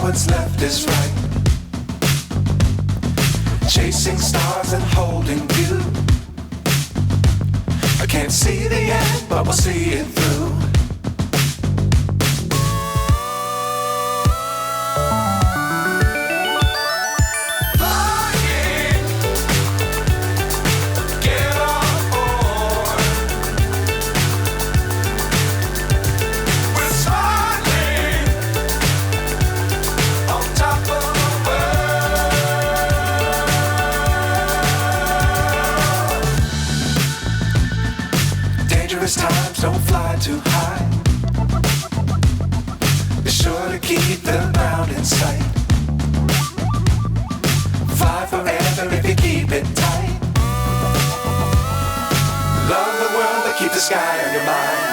what's left is right. Chasing stars and holding you. I can't see the end, but we'll see it through. Times don't fly too high. Be sure to keep the ground in sight. Fly forever if you keep it tight. Love the world, but keep the sky on your mind.